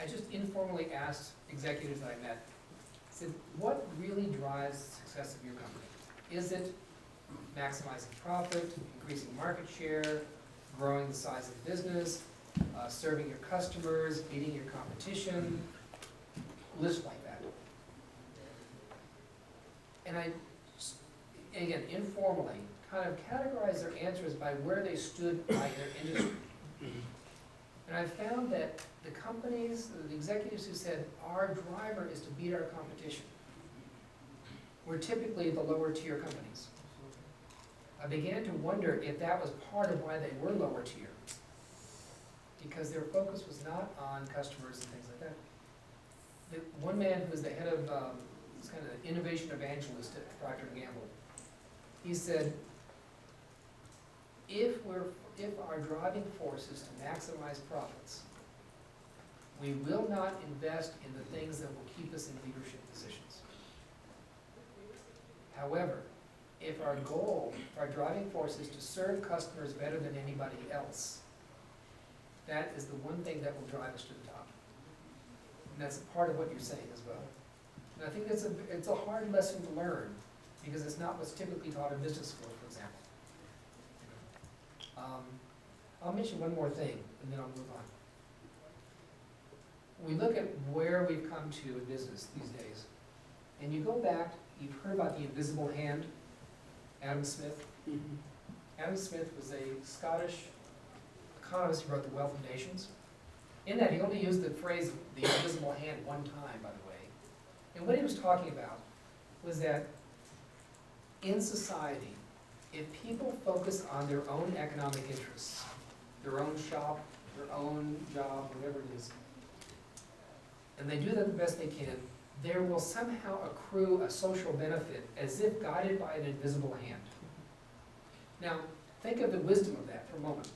I just informally asked executives that I met, said, what really drives the success of your company? Is it maximizing profit, increasing market share, growing the size of the business, serving your customers, beating your competition, list like that. And I, again, informally, kind of categorize their answers by where they stood by their industry. And I found that the companies, the executives who said, our driver is to beat our competition, were typically the lower tier companies. I began to wonder if that was part of why they were lower tier, because their focus was not on customers and things like that. The one man who was the head of, was kind of an innovation evangelist at Procter & Gamble, he said, if our driving force is to maximize profits, we will not invest in the things that will keep us in leadership positions. However, if our goal, our driving force is to serve customers better than anybody else, that is the one thing that will drive us to the top. And that's a part of what you're saying as well. And I think it's a hard lesson to learn, because it's not what's typically taught in business school, for example. I'll mention one more thing, and then I'll move on. We look at where we've come to in business these days, and you go back, you've heard about the invisible hand, Adam Smith. Mm-hmm. Adam Smith was a Scottish economist who wrote The Wealth of Nations. In that, he only used the phrase, the invisible hand, one time, by the way. And what he was talking about was that in society, if people focus on their own economic interests, their own shop, their own job, whatever it is, and they do that the best they can, there will somehow accrue a social benefit as if guided by an invisible hand. Now, think of the wisdom of that for a moment.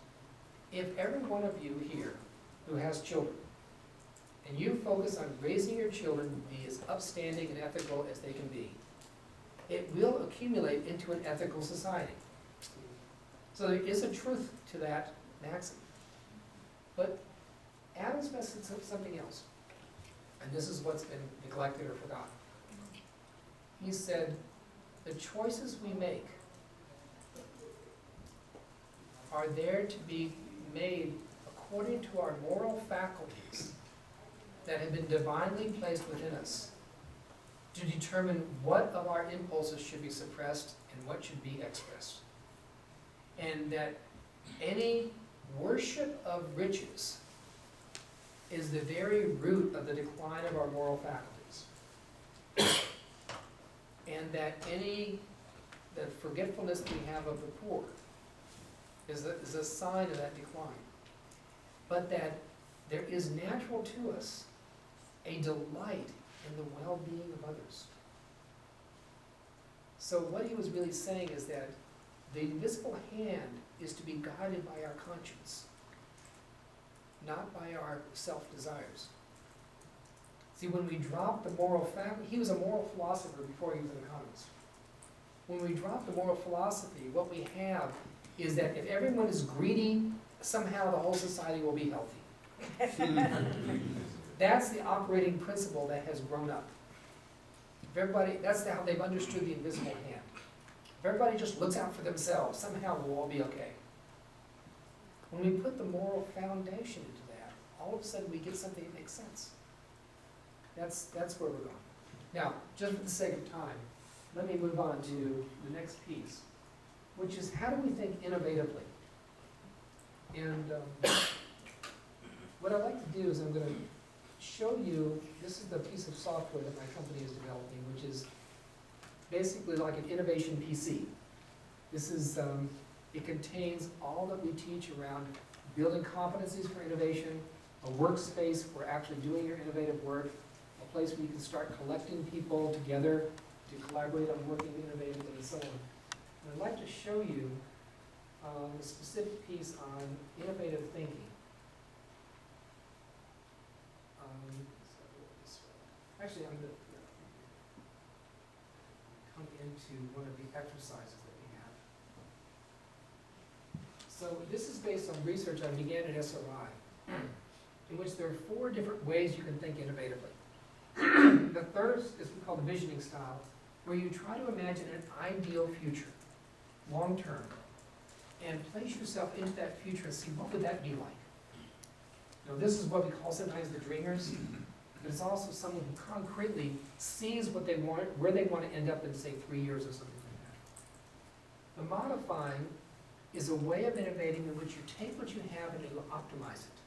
If every one of you here who has children, and you focus on raising your children to be as upstanding and ethical as they can be, it will accumulate into an ethical society. So there is a truth to that maxim. But Adam Smith said something else, and this is what's been neglected or forgotten. He said, the choices we make are there to be made according to our moral faculties that have been divinely placed within us to determine what of our impulses should be suppressed and what should be expressed. And that any worship of riches is the very root of the decline of our moral faculties. And that the forgetfulness we have of the poor is a sign of that decline. But that there is natural to us a delight in the well-being of others. So what he was really saying is that the invisible hand is to be guided by our conscience, not by our self-desires. See, when we drop the moral faculty, he was a moral philosopher before he was an economist. When we drop the moral philosophy, what we have is that if everyone is greedy, somehow the whole society will be healthy. That's the operating principle that has grown up. If everybody, that's how they've understood the invisible hand. If everybody just looks out for themselves, somehow we'll all be okay. When we put the moral foundation into that, all of a sudden we get something that makes sense. That's where we're going. Now, just for the sake of time, let me move on to the next piece, which is how do we think innovatively? And what I'd like to do is I'm going to show you, this is the piece of software that my company is developing, which is basically like an innovation PC. This is, it contains all that we teach around building competencies for innovation, a workspace for actually doing your innovative work, a place where you can start collecting people together to collaborate on working innovatively and so on. And I'd like to show you a specific piece on innovative thinking. Actually, I'm going to come into one of the exercises that we have. So this is based on research I began at SRI. in which there are 4 different ways you can think innovatively. The first is we call the visioning style, where you try to imagine an ideal future, long term, and place yourself into that future and see what would that be like. You know, this is what we call sometimes the dreamers, but it's also someone who concretely sees what they want, where they want to end up in, say, 3 years or something like that. The modifying is a way of innovating in which you take what you have and you optimize it.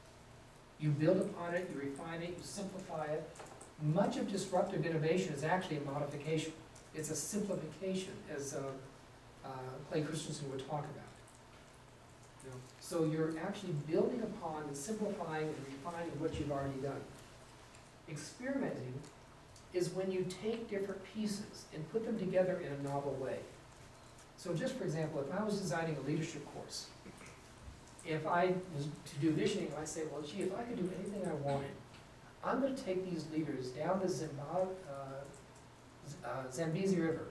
You build upon it, you refine it, you simplify it. Much of disruptive innovation is actually a modification. It's a simplification, as Clay Christensen would talk about. You know, so you're actually building upon and simplifying and refining what you've already done. Experimenting is when you take different pieces and put them together in a novel way. So just for example, if I was designing a leadership course, if I was to do visioning, I'd say, well, gee, if I could do anything I wanted, I'm going to take these leaders down the Zambezi River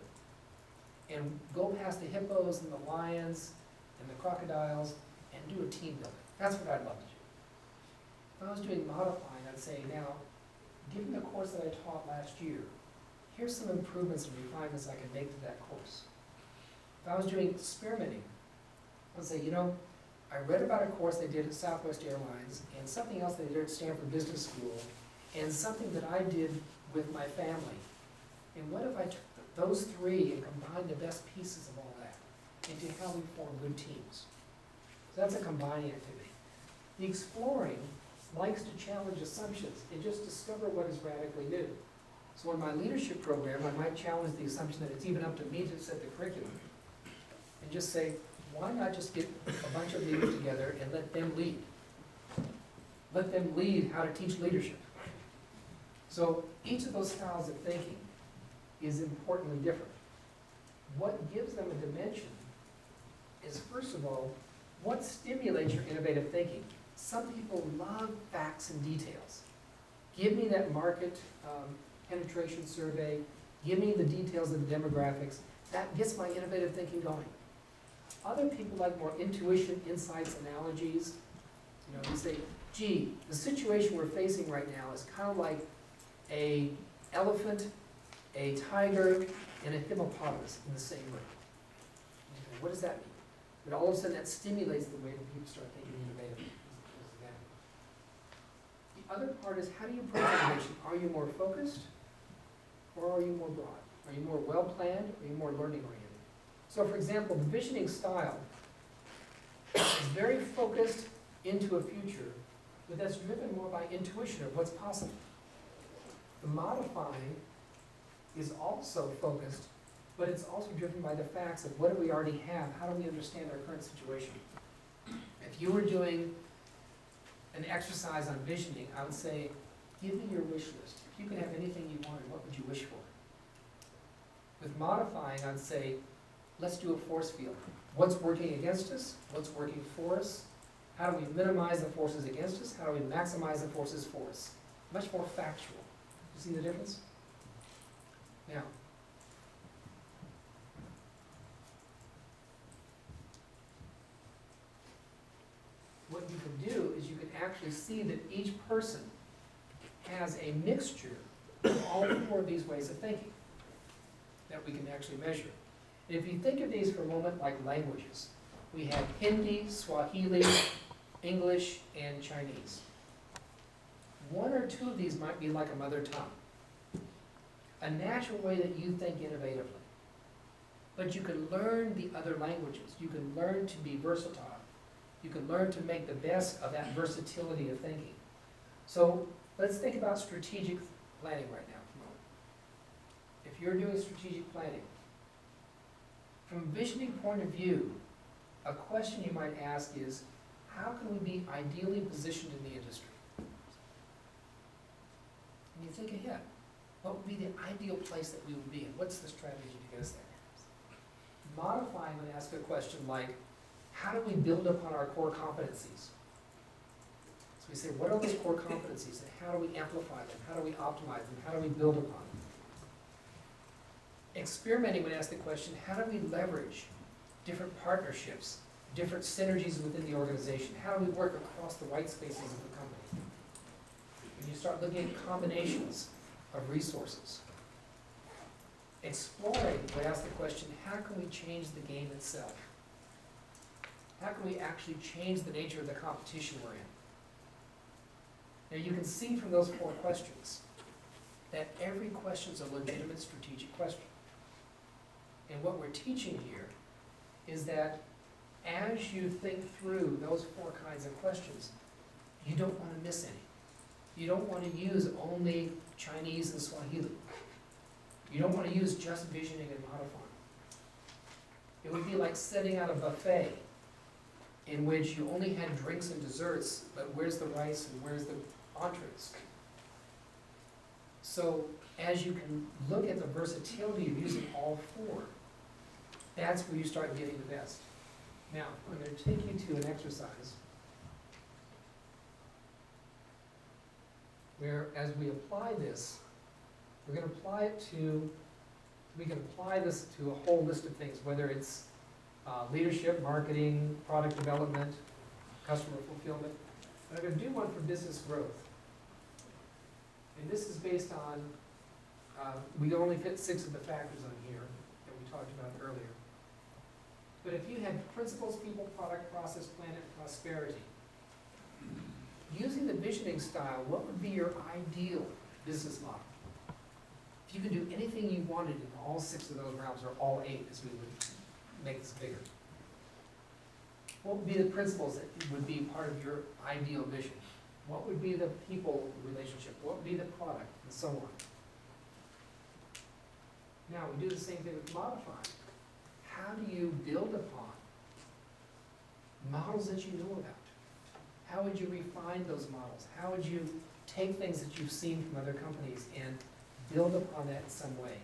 and go past the hippos and the lions and the crocodiles and do a team building. That's what I'd love to do. If I was doing modifying, I'd say, now, given the course that I taught last year, here's some improvements and refinements I can make to that course. If I was doing experimenting, I'd say, you know, I read about a course they did at Southwest Airlines and something else they did at Stanford Business School and something that I did with my family. And what if I took those 3 and combined the best pieces of all that into how we form good teams? So that's a combining activity. The exploring likes to challenge assumptions and just discover what is radically new. So in my leadership program, I might challenge the assumption that it's even up to me to set the curriculum and just say, why not just get a bunch of leaders together and let them lead? Let them lead how to teach leadership. So each of those styles of thinking is importantly different. What gives them a dimension is, first of all, what stimulates your innovative thinking. Some people love facts and details. Give me that market penetration survey. Give me the details of the demographics. That gets my innovative thinking going. Other people like more intuition, insights, analogies. You know, you say, gee, the situation we're facing right now is kind of like an elephant, a tiger, and a hippopotamus in the same room. Okay, what does that mean? But all of a sudden that stimulates the way that people start thinking innovatively. The other part is, how do you approach innovation? Are you more focused or are you more broad? Are you more well-planned or are you more learning-oriented? So for example, the visioning style is very focused into a future, but that's driven more by intuition of what's possible. The modifying is also focused, but it's also driven by the facts of what do we already have, how do we understand our current situation. If you were doing an exercise on visioning, I would say, give me your wish list. If you could have anything you wanted, what would you wish for? With modifying, I'd say, let's do a force field. What's working against us? What's working for us? How do we minimize the forces against us? How do we maximize the forces for us? Much more factual. You see the difference? Now, what you can do is you can actually see that each person has a mixture of all 4 of these ways of thinking that we can actually measure. And if you think of these for a moment like languages, we have Hindi, Swahili, English, and Chinese. 1 or 2 of these might be like a mother tongue, a natural way that you think innovatively. But you can learn the other languages. You can learn to be versatile. You can learn to make the best of that versatility of thinking. So let's think about strategic planning right now for a moment. If you're doing strategic planning, from a visioning point of view, a question you might ask is, how can we be ideally positioned in the industry? And you think ahead. What would be the ideal place that we would be in? What's the strategy to get us there? Modifying would ask a question like, how do we build upon our core competencies? So we say, what are those core competencies and how do we amplify them? How do we optimize them? How do we build upon them? Experimenting would ask the question, how do we leverage different partnerships, different synergies within the organization? How do we work across the white spaces of the company? you start looking at combinations of resources. Exploring, we ask the question, how can we change the game itself? How can we actually change the nature of the competition we're in? Now you can see from those 4 questions that every question is a legitimate strategic question. And what we're teaching here is that as you think through those 4 kinds of questions, you don't want to miss any. You don't want to use only Chinese and Swahili. You don't want to use just visioning and modifying. It would be like setting out a buffet in which you only had drinks and desserts, but where's the rice and where's the entrees? So as you can look at the versatility of using all 4, that's where you start getting the best. Now, I'm going to take you to an exercise where, as we apply this, we're going to apply it to, we can apply this to a whole list of things, whether it's leadership, marketing, product development, customer fulfillment. And I'm going to do one for business growth. And this is based on, we only fit 6 of the factors on here that we talked about earlier. But if you had principles, people, product, process, planet, prosperity, using the visioning style, what would be your ideal business model? If you could do anything you wanted in all 6 of those realms, or all 8, as we would make this bigger, what would be the principles that would be part of your ideal vision? What would be the people relationship? What would be the product? And so on. Now, we do the same thing with modifying. How do you build upon models that you know about? How would you refine those models? How would you take things that you've seen from other companies and build upon that in some way?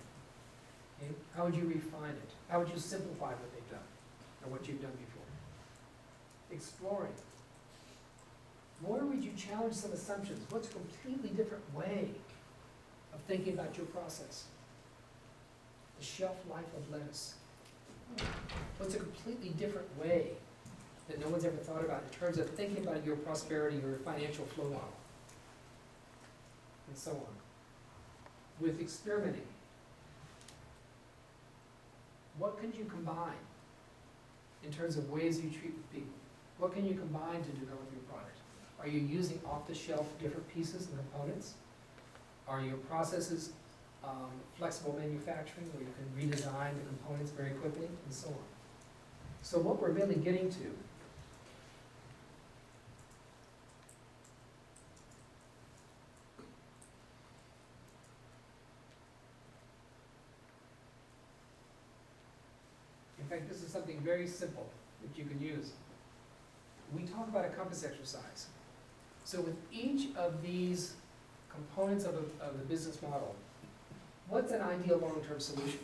Okay? How would you refine it? How would you simplify what they've done or what you've done before? Exploring. Where would you challenge some assumptions? What's a completely different way of thinking about your process? The shelf life of lettuce. What's a completely different way that no one's ever thought about in terms of thinking about your prosperity or your financial flow model? And so on. With experimenting, what can you combine in terms of ways you treat people? What can you combine to develop your product? Are you using off-the-shelf different pieces and components? Are your processes flexible manufacturing where you can redesign the components very quickly, and so on? So what we're really getting to in fact, this is something very simple that you can use. We talk about a compass exercise. So with each of these components of the business model, what's an ideal long-term solution?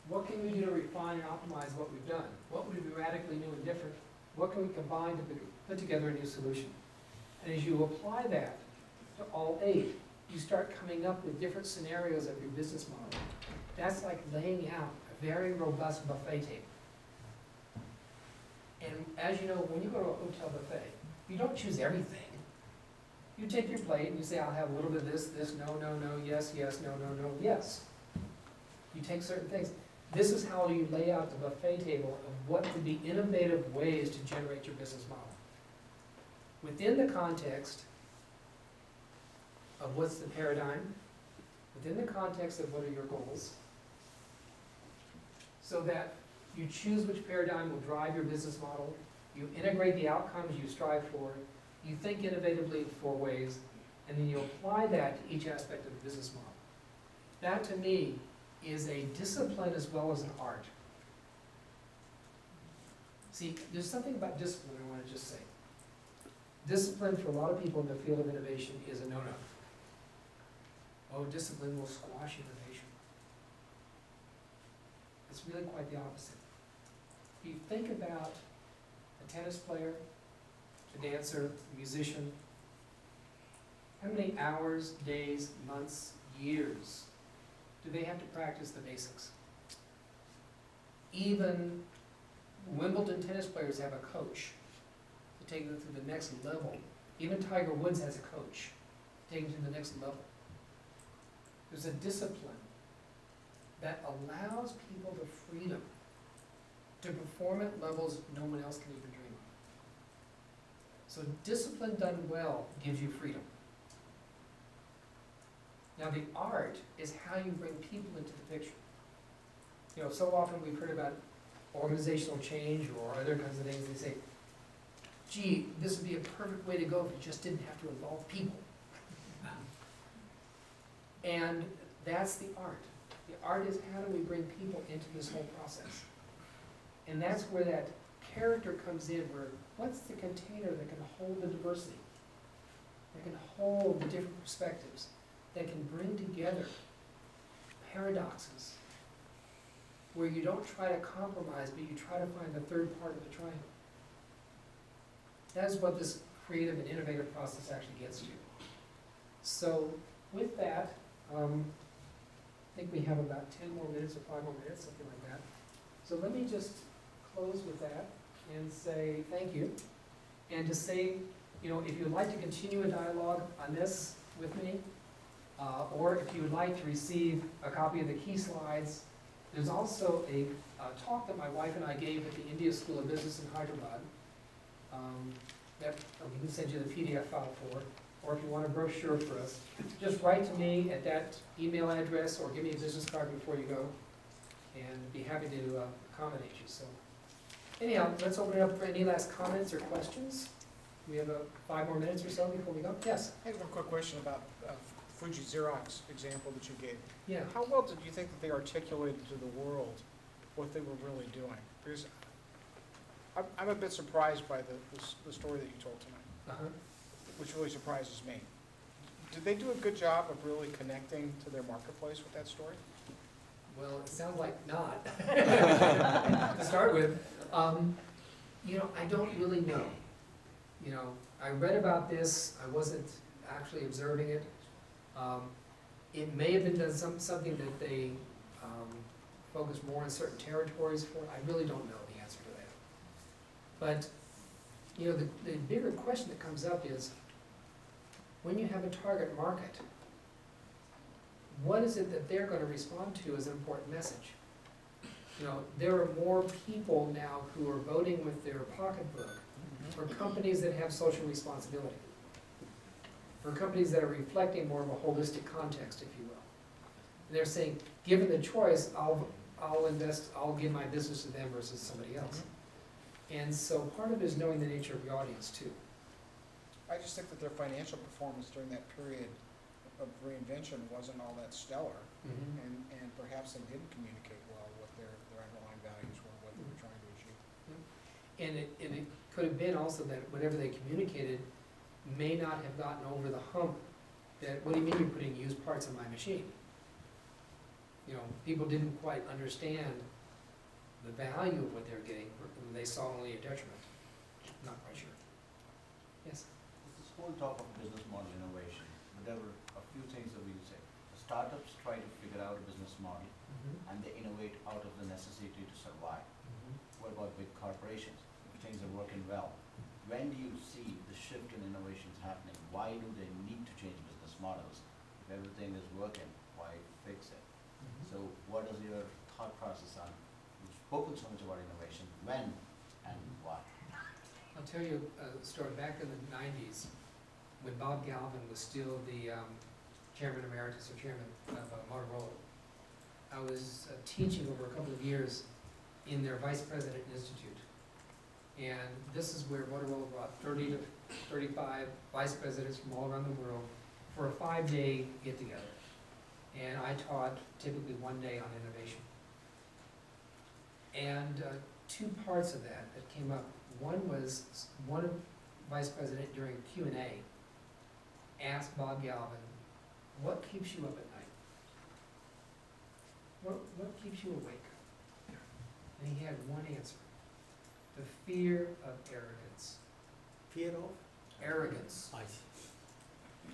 What can we do to refine and optimize what we've done? What would be radically new and different? What can we combine to put together a new solution? And as you apply that to all 8, you start coming up with different scenarios of your business model. That's like laying out a very robust buffet table. And as you know, when you go to a hotel buffet, you don't choose everything. You take your plate and you say, I'll have a little bit of this, no, no, no, yes, yes, no, no, no, yes. You take certain things. This is how you lay out the buffet table of what could be innovative ways to generate your business model. Within the context of what's the paradigm, within the context of what are your goals, so that you choose which paradigm will drive your business model, you integrate the outcomes you strive for, you think innovatively in 4 ways, and then you apply that to each aspect of the business model. That, to me, is a discipline as well as an art. See, there's something about discipline I want to just say. Discipline for a lot of people in the field of innovation is a no-no. Oh, discipline will squash innovation. It's really quite the opposite. If you think about a tennis player, a dancer, a musician, how many hours, days, months, years do they have to practice the basics? Even Wimbledon tennis players have a coach to take them to the next level Even Tiger Woods has a coach, taking it to the next level. There's a discipline that allows people the freedom to perform at levels no one else can even dream of. So discipline done well gives you freedom. Now the art is how you bring people into the picture. You know, so often we've heard about organizational change or other kinds of things. They say, gee, this would be a perfect way to go if it just didn't have to involve people. And that's the art. The art is how do we bring people into this whole process. And that's where that character comes in, where what's the container that can hold the diversity, that can hold the different perspectives, that can bring together paradoxes, where you don't try to compromise, but you try to find the third part of the triangle. That is what this creative and innovative process actually gets you. So with that, I think we have about 10 more minutes or 5 more minutes, something like that. So let me just close with that and say thank you. And to say, you know, if you would like to continue a dialogue on this with me, or if you would like to receive a copy of the key slides, there's also a talk that my wife and I gave at the India School of Business in Hyderabad that we can send you the PDF file for, or if you want a brochure for us, just write to me at that email address or give me a business card before you go, and be happy to accommodate you. So anyhow, let's open it up for any last comments or questions. We have 5 more minutes or so before we go. Yes? I have one quick question about Fuji Xerox example that you gave. Yeah. How well did you think that they articulated to the world what they were really doing? Because I'm a bit surprised by the story that you told tonight, which really surprises me. Did they do a good job of really connecting to their marketplace with that story? Well, it sounds like not, to start with. You know, I don't really know. You know, I read about this, I wasn't actually observing it. It may have been done something that they focused more on certain territories for. I really don't know the answer to that. But, you know, the bigger question that comes up is, when you have a target market, what is it that they're going to respond to as an important message? You know, there are more people now who are voting with their pocketbook for companies that have social responsibility, for companies that are reflecting more of a holistic context, if you will. And they're saying, given the choice, I'll invest, I'll give my business to them versus somebody else. And so part of it is knowing the nature of your audience too. I just think that their financial performance during that period of reinvention wasn't all that stellar, and perhaps they didn't communicate well what their underlying values were, what they were trying to achieve. And it could have been also that whatever they communicated may not have gotten over the hump that, what do you mean you're putting used parts on my machine? You know, people didn't quite understand the value of what they were getting, and they saw only a detriment. Not quite sure. Yes? This whole talk of business model innovation, but there were a few things that we say. The startups try to figure out a business model, and they innovate out of the necessity to survive. What about big corporations? If things are working well, when do you see the shift in innovations happening? Why do they need to change business models? If everything is working, why fix it? So what is your thought process on, you've spoken so much about innovation, when and why? I'll tell you a story. Back in the 90s, when Bob Galvin was still the chairman emeritus or chairman of Motorola, I was teaching over a couple of years in their vice president institute. And this is where Motorola brought 30 to 35 vice presidents from all around the world for a 5-day get-together. And I taught typically 1 day on innovation. And 2 parts of that came up. One was one vice president during Q&A asked Bob Galvin, what keeps you up at night? What keeps you awake? And he had one answer. The fear of arrogance. Fear of? Arrogance. I see.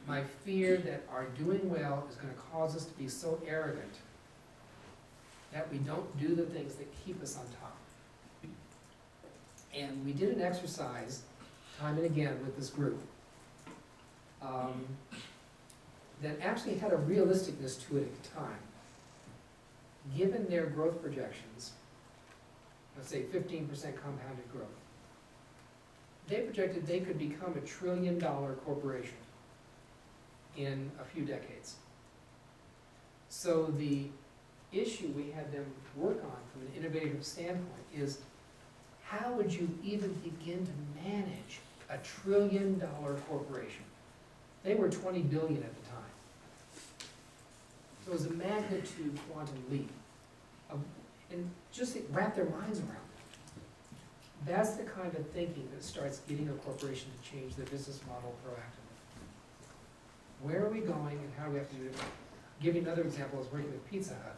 My fear that our doing well is going to cause us to be so arrogant that we don't do the things that keep us on top. And we did an exercise time and again with this group that actually had a realisticness to it at the time. Given their growth projections, let's say 15% compounded growth, they projected they could become $1 trillion corporation in a few decades. So the issue we had them work on from an innovative standpoint is, how would you even begin to manage $1 trillion corporation? They were 20 billion at the time. So it was a magnitude quantum leap. And just wrap their minds around it. That's the kind of thinking that starts getting a corporation to change their business model proactively. Where are we going and how do we have to do it? Give you another example. I was working with Pizza Hut.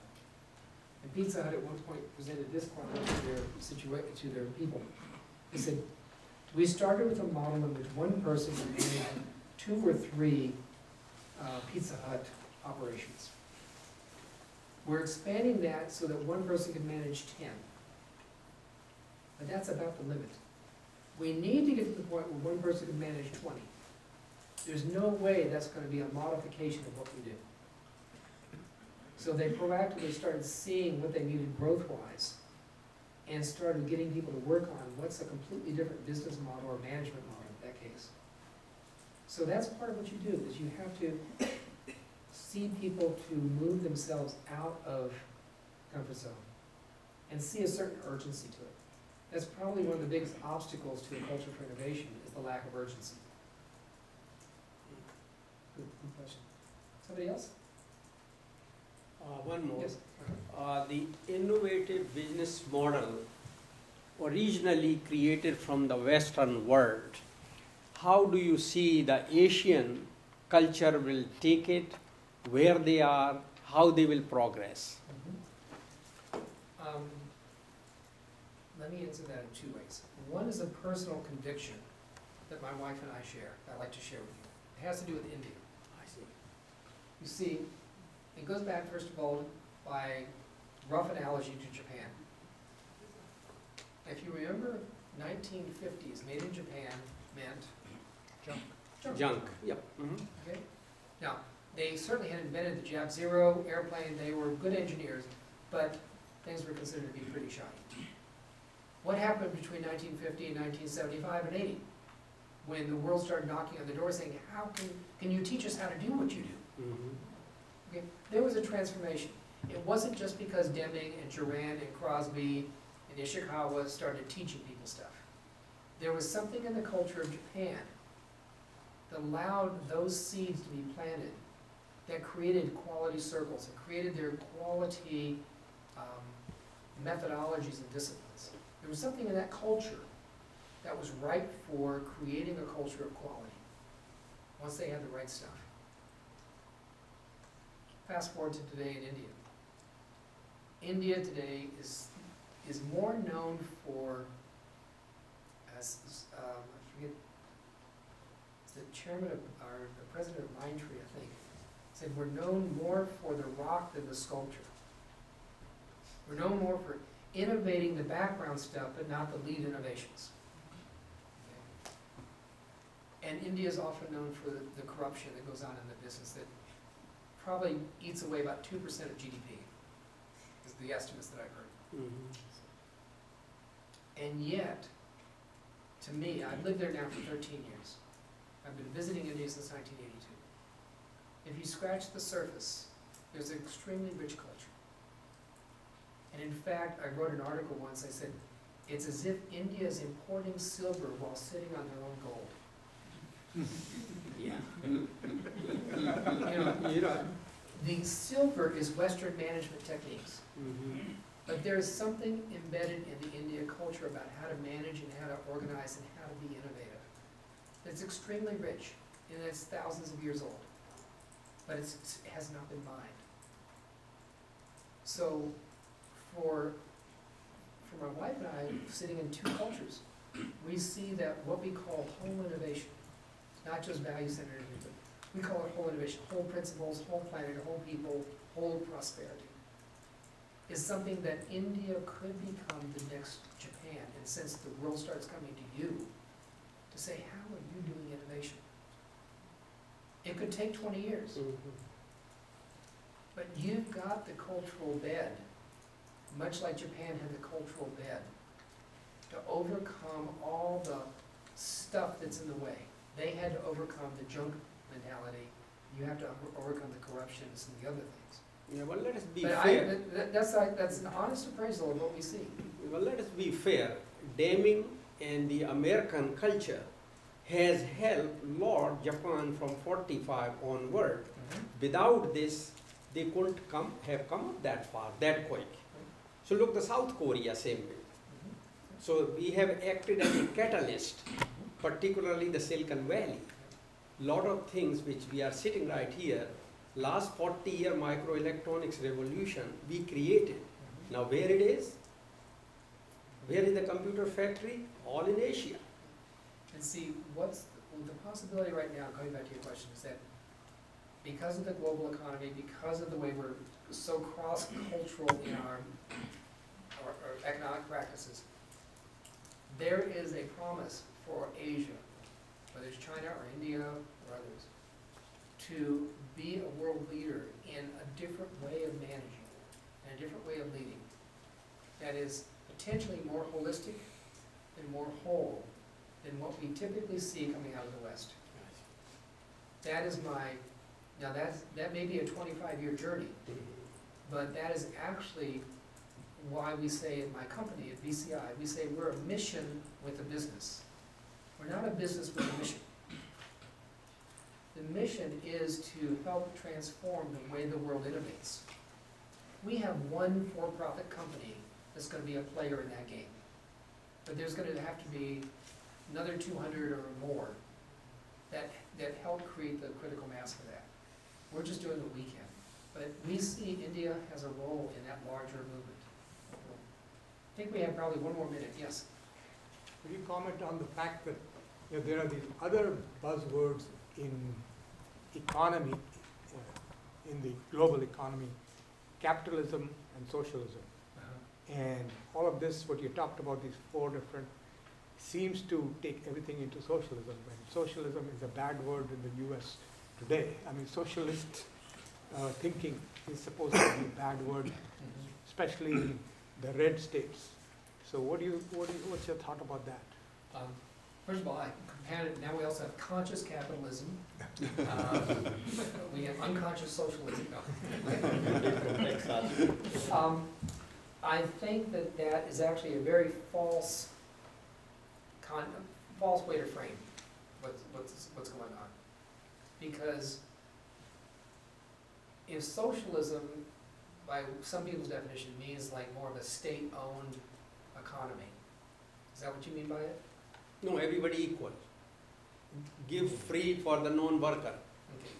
And Pizza Hut at one point presented this problem to their people. They said, we started with a model in which one person would manage 2 or 3 Pizza Hut operations. We're expanding that so that one person can manage 10. But that's about the limit. We need to get to the point where one person can manage 20. There's no way that's going to be a modification of what we do. So they proactively started seeing what they needed growth-wise and started getting people to work on what's a completely different business model or management model in that case. So that's part of what you do, is you have to see people to move themselves out of comfort zone and see a certain urgency to it. That's probably one of the biggest obstacles to a culture for innovation, is the lack of urgency. Good question. Somebody else? One more. Yes. The innovative business model originally created from the Western world. How do you see the Asian culture will take it, where they are, how they will progress? Let me answer that in 2 ways. One is a personal conviction that my wife and I share, that I'd like to share with you. It has to do with India. I see. You see, it goes back, first of all, by rough analogy to Japan. If you remember, 1950s, made in Japan meant junk. Junk, yep. Okay? Now, they certainly had invented the Jap Zero airplane, they were good engineers, but things were considered to be pretty shoddy. What happened between 1950 and 1975 and 80? When the world started knocking on the door saying, how can you teach us how to do what you do? Okay, there was a transformation. It wasn't just because Deming and Durand and Crosby and Ishikawa started teaching people stuff. There was something in the culture of Japan that allowed those seeds to be planted, that created quality circles, that created their quality methodologies and disciplines. There was something in that culture that was ripe for creating a culture of quality, once they had the right stuff. Fast forward to today in India. India today is more known for, I forget, it's the chairman of, or the president of Mindtree, I think, said we're known more for the rock than the sculpture. We're known more for innovating the background stuff, but not the lead innovations. Okay. And India is often known for the corruption that goes on in the business that probably eats away about 2% of GDP, is the estimates that I've heard. And yet, to me, I've lived there now for 13 years. I've been visiting India since 1982. If you scratch the surface, there's an extremely rich culture. And in fact, I wrote an article once, I said, it's as if India is importing silver while sitting on their own gold. Yeah. You know, the silver is Western management techniques. But there is something embedded in the India culture about how to manage and how to organize and how to be innovative. It's extremely rich, and it's thousands of years old. But it has not been mined. So for my wife and I, sitting in 2 cultures, we see that what we call whole innovation, not just value-centered, but we call it whole innovation, whole principles, whole planet, whole people, whole prosperity, is something that India could become the next Japan. And since the world starts coming to you to say, how are you doing innovation? could take 20 years. But you've got the cultural bed, much like Japan had the cultural bed, to overcome all the stuff that's in the way. They had to overcome the junk mentality. You have to overcome the corruptions and the other things. Yeah, well, let us be But fair. that's an honest appraisal of what we see. Well, let us be fair. Daming and the American culture has helped Lord Japan from 45 onward. Without this, they couldn't have come up that far, that quick. So look, the South Korea, same way. So we have acted as a catalyst, particularly the Silicon Valley. Lot of things which we are sitting right here, last 40-year microelectronics revolution, we created. Now where it is? Where is the computer factory? All in Asia. And see, what's the possibility right now, going back to your question, is that because of the global economy, because of the way we're so cross-cultural in our economic practices, there is a promise for Asia, whether it's China or India or others, to be a world leader in a different way of managing and a different way of leading that is potentially more holistic and more whole than what we typically see coming out of the West. That is that may be a 25-year journey, but that is actually why we say in my company, at VCI, we say we're a mission with a business. We're not a business with a mission. The mission is to help transform the way the world innovates. We have one for-profit company that's going to be a player in that game. But there's going to have to be another 200 or more that help create the critical mass for that. We're just doing what we can. But we see India has a role in that larger movement. I think we have probably one more minute. Yes? Could you comment on the fact that there are these other buzzwords in economy, in the global economy, capitalism and socialism. And all of this, what you talked about, these four different, seems to take everything into socialism. And socialism is a bad word in the US today. I mean, socialist thinking is supposed to be a bad word, especially in the red states. So what's your thought about that? First of all, I compared it, now we also have conscious capitalism. We have unconscious socialism. No. I think that is actually a very false way to frame what's going on. Because if socialism, by some people's definition, means like more of a state-owned economy, is that what you mean by it? No, everybody equal. Give free for the non-worker. Okay.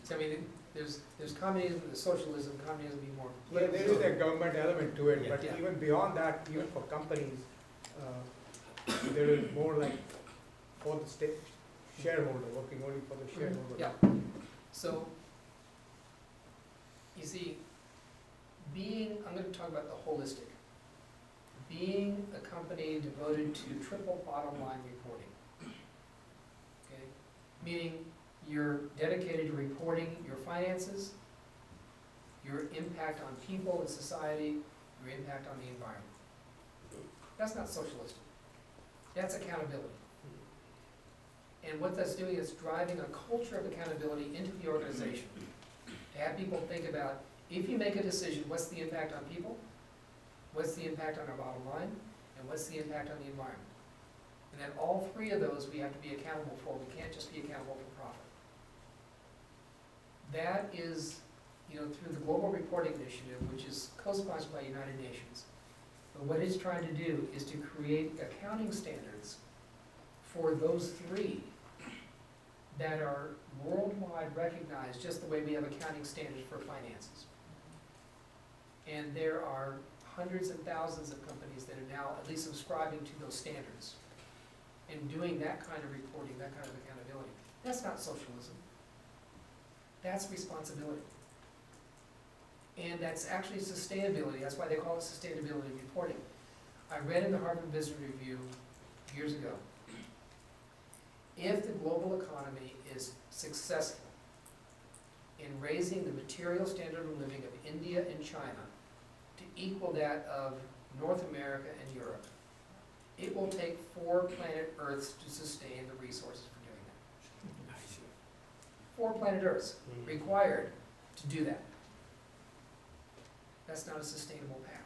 So I mean, there's communism, there's socialism. Communism be more. Yeah, there is a government element to it, Yeah. but Yeah. even beyond that, even for companies, there is more like for the state shareholder, working only for the shareholder. Yeah. So, you see, I'm going to talk about the holistic. Being a company devoted to triple bottom line reporting. Okay? Meaning you're dedicated to reporting your finances, your impact on people and society, your impact on the environment. That's not socialistic. That's accountability. And what that's doing is driving a culture of accountability into the organization. To have people think about, if you make a decision, what's the impact on people? What's the impact on our bottom line? And what's the impact on the environment? And then all three of those we have to be accountable for. We can't just be accountable for profit. That is, through the Global Reporting Initiative, which is co-sponsored by United Nations. But what it's trying to do is to create accounting standards for those three that are worldwide recognized, just the way we have accounting standards for finances. And there are hundreds and thousands of companies that are now at least subscribing to those standards and doing that kind of reporting, that kind of accountability. That's not socialism. That's responsibility. And that's actually sustainability. That's why they call it sustainability reporting. I read in the Harvard Business Review years ago, if the global economy is successful in raising the material standard of living of India and China to equal that of North America and Europe, it will take 4 planet Earths to sustain the resources for doing that. 4 planet Earths required to do that. That's not a sustainable path.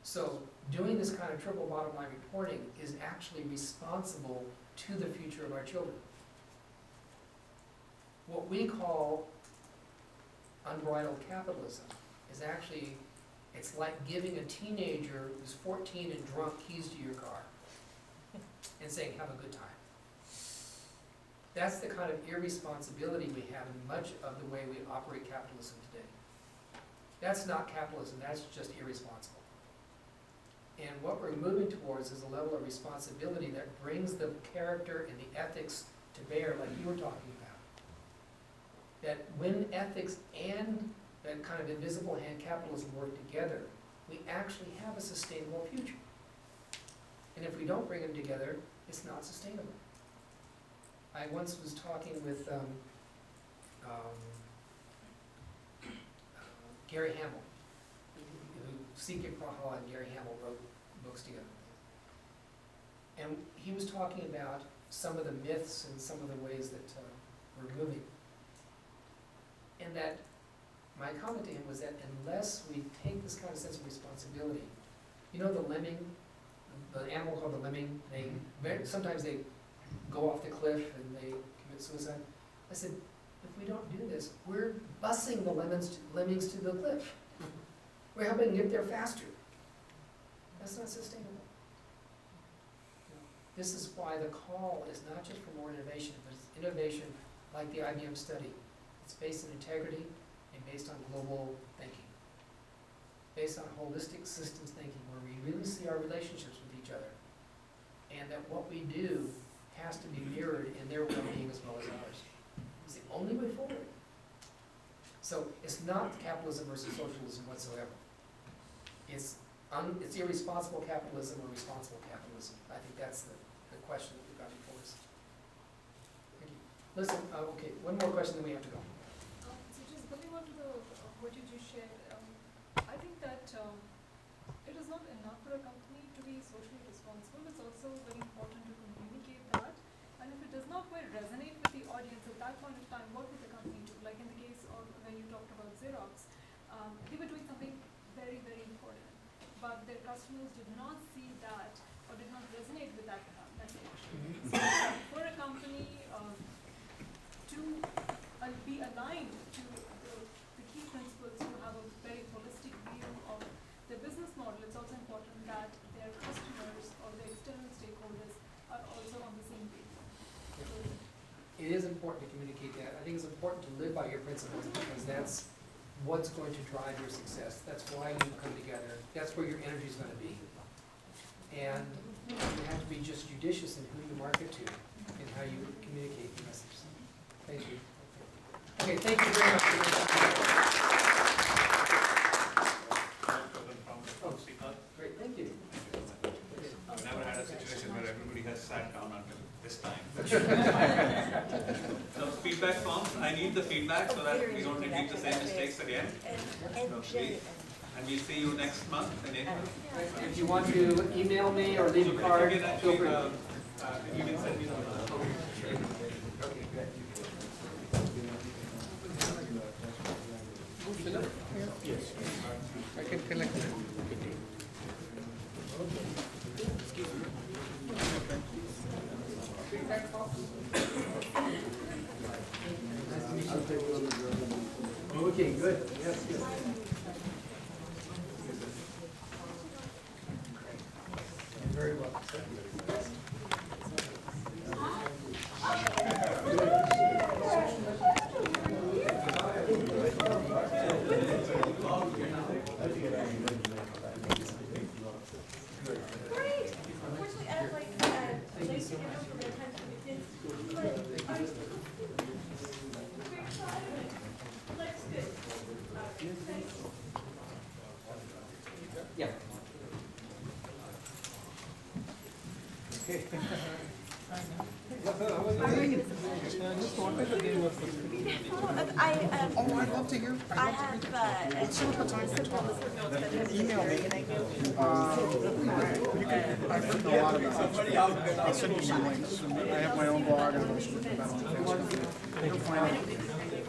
So doing this kind of triple bottom line reporting is actually responsible to the future of our children. What we call unbridled capitalism is actually, it's like giving a teenager who's 14 and drunk keys to your car and saying, have a good time. That's the kind of irresponsibility we have in much of the way we operate capitalism today. That's not capitalism, that's just irresponsible. And what we're moving towards is a level of responsibility that brings the character and the ethics to bear, like you were talking about. That when ethics and that kind of invisible hand capitalism work together, we actually have a sustainable future. And if we don't bring them together, it's not sustainable. I once was talking with Gary Hamel, who C.K. Prahala and Gary Hamel wrote books together. And he was talking about some of the myths and some of the ways that we're moving. And that my comment to him was that unless we take this kind of sense of responsibility, you know the lemming, the animal called the lemming, sometimes they go off the cliff and they commit suicide. I said, if we don't do this, we're busing the lemmings to the cliff. We're helping them get there faster. That's not sustainable. This is why the call is not just for more innovation, but it's innovation like the IBM study. It's based on integrity and based on global thinking. Based on holistic systems thinking, where we really see our relationships with each other. And that what we do has to be mirrored in their well-being as well as ours. It's the only way forward. So it's not capitalism versus socialism whatsoever. It's irresponsible capitalism or responsible capitalism. I think that's the question that we've got before us. Thank you. Listen, okay, one more question, then we have to go. So just building on to what you just shared, I think that it is not enough for a company to be socially responsible. It's also very important to communicate that. And if it does not quite resonate with the audience at that point of time, what would the company do? Like in the case of when you talked about Xerox, they were doing something very, very important, but their customers did not see that or did not resonate with that message. So for a company to be aligned to the key principles, to have a very holistic view of their business model, it's also important that their customers or the external stakeholders are also on the same page. So It is important to communicate that. I think it's important to live by your principles because that's what's going to drive your success. That's why you come together. That's where your energy is going to be. And you have to be just judicious in who you market to and how you communicate the message. Thank you. Okay, thank you very much. Oh, great, thank you. I've never had a situation where everybody has sat down until this time. So feedback forms, I need the feedback so that we don't repeat the same mistakes again. And we'll see you next month in April. If you want to email me or leave a card, feel free. You can send me the Yes. I can connect it. Okay, good. Yes, good. Very well. Unfortunately, I'd like to thank you for the attention we did, but I'm very excited. Life's good. Thanks. Oh, I'd love to hear. I have, Email me. You can, I've written a lot about it. I'll send you some links. I have my own blog and I've also written about it. You'll find it.